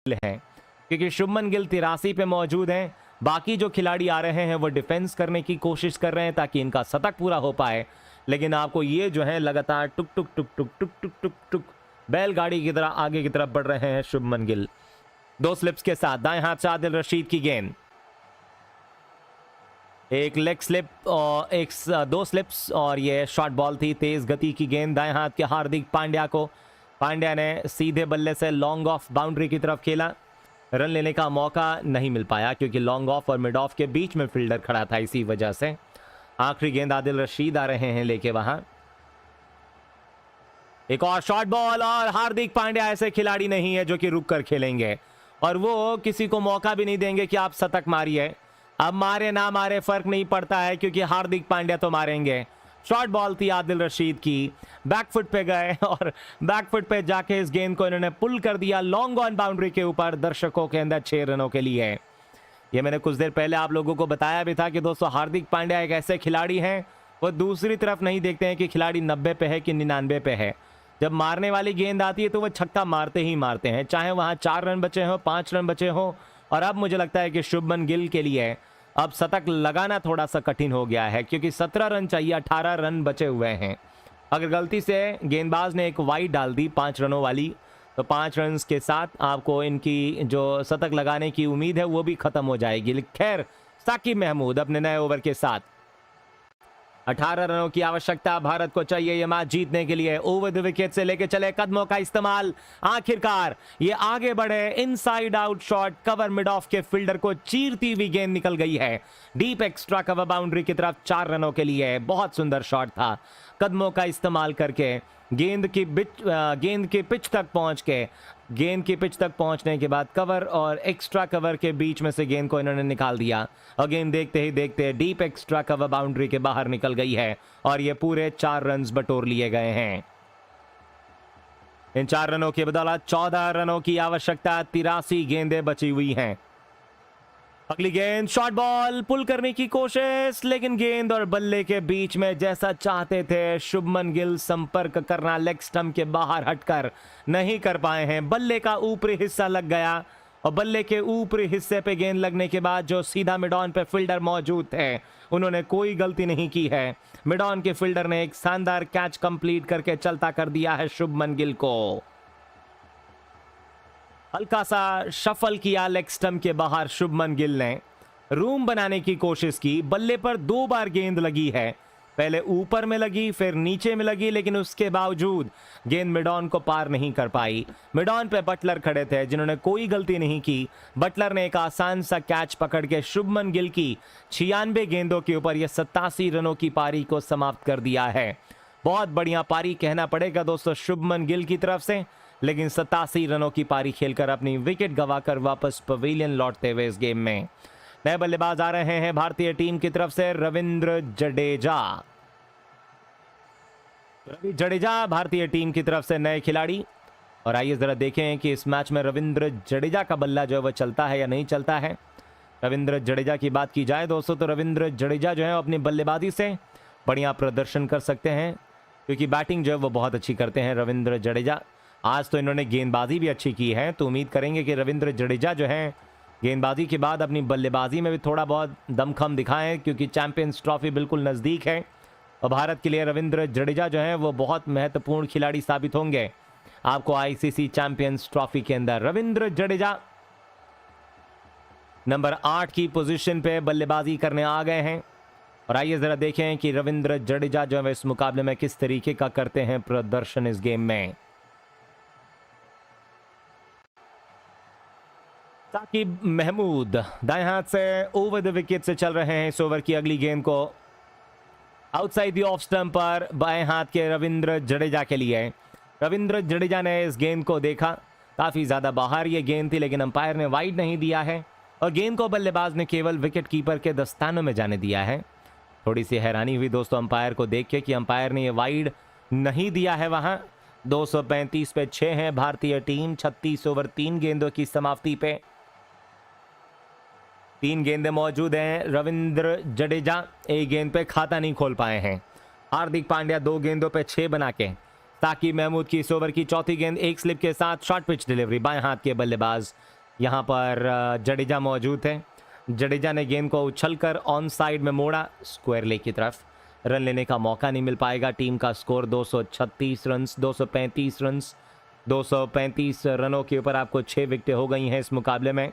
हैं, क्योंकि शुभमन गिल 83 पे मौजूद हैं। बाकी जो खिलाड़ी आ रहे हैं वो डिफेंस करने की कोशिश कर रहे हैं ताकि इनका शतक पूरा हो पाए, लेकिन आपको ये जो है लगातार टुक टुक टुक टुक टुक टुक टुक टुक बैलगाड़ी की तरह आगे की तरफ बढ़ रहे हैं शुभमन गिल। 2 स्लिप्स के साथ दाएं हाथ से आदिल रशीद की गेंद, एक लेग स्लिप और 2 स्लिप्स और ये शॉर्ट बॉल थी, तेज गति की गेंद दाएं हाथ के हार्दिक पांड्या को। पांड्या ने सीधे बल्ले से लॉन्ग ऑफ बाउंड्री की तरफ खेला, रन लेने का मौका नहीं मिल पाया क्योंकि लॉन्ग ऑफ और मिड ऑफ के बीच में फील्डर खड़ा था, इसी वजह से। आखिरी गेंद आदिल रशीद आ रहे हैं लेके वहां, एक और शॉर्ट बॉल और हार्दिक पांड्या ऐसे खिलाड़ी नहीं है जो कि रुक कर खेलेंगे और वो किसी को मौका भी नहीं देंगे कि आप शतक मारिए। अब मारे ना मारे फर्क नहीं पड़ता है क्योंकि हार्दिक पांड्या तो मारेंगे। शॉर्ट बॉल थी आदिल रशीद की, बैकफुट पे गए और बैकफुट पे जाके इस गेंद को इन्होंने पुल कर दिया लॉन्ग ऑन बाउंड्री के ऊपर, दर्शकों के अंदर 6 रनों के लिए। ये मैंने कुछ देर पहले आप लोगों को बताया भी था कि दोस्तों हार्दिक पांड्या एक ऐसे खिलाड़ी हैं, वो दूसरी तरफ नहीं देखते हैं कि खिलाड़ी 90 पे है कि 99 पे है। जब मारने वाली गेंद आती है तो वो छक्का मारते ही मारते हैं, चाहे वहां 4 रन बचे हो, 5 रन बचे हो। और अब मुझे लगता है कि शुभमन गिल के लिए अब शतक लगाना थोड़ा सा कठिन हो गया है क्योंकि 17 रन चाहिए, 18 रन बचे हुए हैं। अगर गलती से गेंदबाज ने एक वाइड डाल दी 5 रनों वाली, तो 5 रन के साथ आपको इनकी जो शतक लगाने की उम्मीद है वो भी खत्म हो जाएगी। खैर, साकिब महमूद अपने नए ओवर के साथ 18 रनों की आवश्यकता भारत को चाहिए ये मैच जीतने के लिए। ओवर द विकेट से लेके चले, कदमों का इस्तेमाल, आखिरकार ये आगे बढ़े, inside out shot, cover mid of के फील्डर को चीरती हुई गेंद निकल गई है डीप एक्स्ट्रा कवर बाउंड्री की तरफ, 4 रनों के लिए। बहुत सुंदर शॉट था, कदमों का इस्तेमाल करके गेंद की पिच तक पहुंच के, गेंद की पिच तक पहुंचने के बाद कवर और एक्स्ट्रा कवर के बीच में से गेंद को इन्होंने निकाल दिया और गेंद देखते ही देखते डीप एक्स्ट्रा कवर बाउंड्री के बाहर निकल गई है और ये पूरे 4 रन बटोर लिए गए हैं। इन 4 रनों की बदौलत 14 रनों की आवश्यकता, 83 गेंदें बची हुई हैं। अगली गेंद शॉर्ट बॉल, पुल करने की कोशिश, लेकिन गेंद और बल्ले के बीच में जैसा चाहते थे शुभमन गिल संपर्क करना लेग स्टंप के बाहर हटकर नहीं कर पाए हैं। बल्ले का ऊपरी हिस्सा लग गया और बल्ले के ऊपरी हिस्से पे गेंद लगने के बाद जो सीधा मिड ऑन पे फील्डर मौजूद थे उन्होंने कोई गलती नहीं की है। मिड ऑन के फील्डर ने एक शानदार कैच कंप्लीट करके चलता कर दिया है शुभमन गिल को। हल्का सा शफल किया लेग स्टंप के बाहर, शुभमन गिल ने रूम बनाने की कोशिश की। बल्ले पर 2 बार गेंद लगी है, पहले ऊपर में लगी फिर नीचे में लगी, लेकिन उसके बावजूद गेंद मिड ऑन को पार नहीं कर पाई। मिड ऑन पे बटलर खड़े थे जिन्होंने कोई गलती नहीं की। बटलर ने एक आसान सा कैच पकड़ के शुभमन गिल की 96 गेंदों के ऊपर यह 87 रनों की पारी को समाप्त कर दिया है। बहुत बढ़िया पारी कहना पड़ेगा दोस्तों शुभमन गिल की तरफ से, लेकिन 87 रनों की पारी खेलकर अपनी विकेट गंवाकर वापस पवेलियन लौटते हुए इस गेम में नए बल्लेबाज आ रहे हैं भारतीय टीम की तरफ से रविंद्र जडेजा। रवि जडेजा भारतीय टीम की तरफ से नए खिलाड़ी, और आइए जरा देखें कि इस मैच में रविंद्र जडेजा का बल्ला जो है वह चलता है या नहीं चलता है। रविंद्र जडेजा की बात की जाए दोस्तों तो रविंद्र जडेजा जो है अपनी बल्लेबाजी से बढ़िया प्रदर्शन कर सकते हैं क्योंकि बैटिंग जो है वो बहुत अच्छी करते हैं रविंद्र जडेजा। आज तो इन्होंने गेंदबाजी भी अच्छी की है, तो उम्मीद करेंगे कि रविंद्र जडेजा जो है गेंदबाजी के बाद अपनी बल्लेबाजी में भी थोड़ा बहुत दमखम दिखाएं क्योंकि चैंपियंस ट्रॉफी बिल्कुल नज़दीक है और भारत के लिए रविंद्र जडेजा जो है वो बहुत महत्वपूर्ण खिलाड़ी साबित होंगे आपको आईसीसी चैंपियंस ट्रॉफी के अंदर। रविंद्र जडेजा नंबर 8 की पोजीशन पे बल्लेबाजी करने आ गए हैं और आइए जरा देखें कि रविंद्र जडेजा जो है इस मुकाबले में किस तरीके का करते हैं प्रदर्शन इस गेम में। साकिब महमूद दाएं हाथ से ओवर द विकेट से चल रहे हैं इस ओवर की अगली गेंद को आउटसाइड द ऑफ स्टंप पर बाएं हाथ के रविंद्र जडेजा के लिए। रविंद्र जडेजा ने इस गेंद को देखा, काफी ज्यादा बाहर ये गेंद थी लेकिन अंपायर ने वाइड नहीं दिया है और गेंद को बल्लेबाज ने केवल विकेट कीपर के दस्तानों में जाने दिया है। थोड़ी सी हैरानी हुई दोस्तों अंपायर को देख के कि अंपायर ने ये वाइड नहीं दिया है। वहां 235 पे 6 है भारतीय टीम, 36 ओवर 3 गेंदों की समाप्ति पे 3 गेंदें मौजूद हैं। रविंद्र जडेजा एक गेंद पे खाता नहीं खोल पाए हैं। हार्दिक पांड्या 2 गेंदों पे 6 बना के। साकिब महमूद की इस ओवर की चौथी गेंद एक स्लिप के साथ शॉर्ट पिच डिलीवरी, बाएं हाथ के बल्लेबाज यहाँ पर जडेजा मौजूद है। जडेजा ने गेंद को उछलकर ऑन साइड में मोड़ा स्क्वायर लेग की तरफ। रन लेने का मौका नहीं मिल पाएगा। टीम का स्कोर 236 रन, 235 रन, 235 रनों के ऊपर आपको 6 विकेटें हो गई हैं इस मुकाबले में।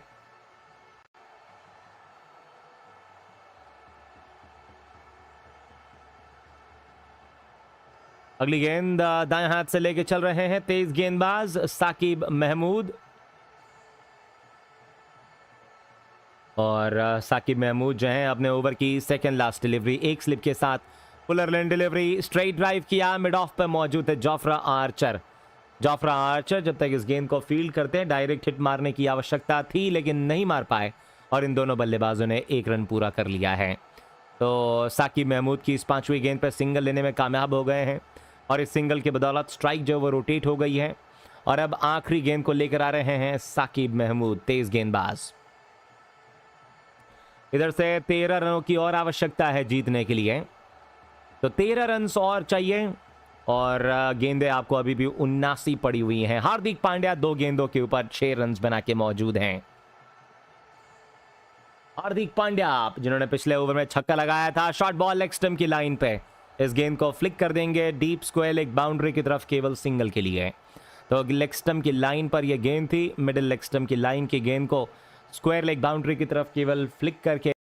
अगली गेंद दाएं हाथ से लेके चल रहे हैं तेज गेंदबाज साकिब महमूद, और साकिब महमूद जो है अपने ओवर की सेकंड लास्ट डिलीवरी एक स्लिप के साथ पुलर लेन डिलीवरी, स्ट्रेट ड्राइव किया। मिड ऑफ पे मौजूद है जोफ्रा आर्चर। जोफ्रा आर्चर जब तक इस गेंद को फील्ड करते हैं, डायरेक्ट हिट मारने की आवश्यकता थी लेकिन नहीं मार पाए और इन दोनों बल्लेबाजों ने एक रन पूरा कर लिया है। तो साकिब महमूद की इस 5वीं गेंद पर सिंगल लेने में कामयाब हो गए हैं और इस सिंगल की बदौलत स्ट्राइक जो वो रोटेट हो गई है और अब आखिरी गेंद को लेकर आ रहे हैं साकिब महमूद, तेज गेंदबाज। इधर से 13 रनों की और आवश्यकता है जीतने के लिए, तो 13 रन और चाहिए और गेंदें आपको अभी भी 79 पड़ी हुई हैं। हार्दिक पांड्या 2 गेंदों के ऊपर 6 रन बना के मौजूद हैं। हार्दिक पांड्या जिन्होंने पिछले ओवर में छक्का लगाया था, शॉर्ट बॉल लेग स्टंप की लाइन पे इस गेंद को फ्लिक कर देंगे डीप स्क्वायर लेग बाउंड्री की तरफ केवल सिंगल के लिए। तो लेग स्टंप की लाइन पर यह गेंद थी, मिडिल लेग स्टंप की लाइन की गेंद को स्क्वायर लेग बाउंड्री की तरफ केवल फ्लिक करके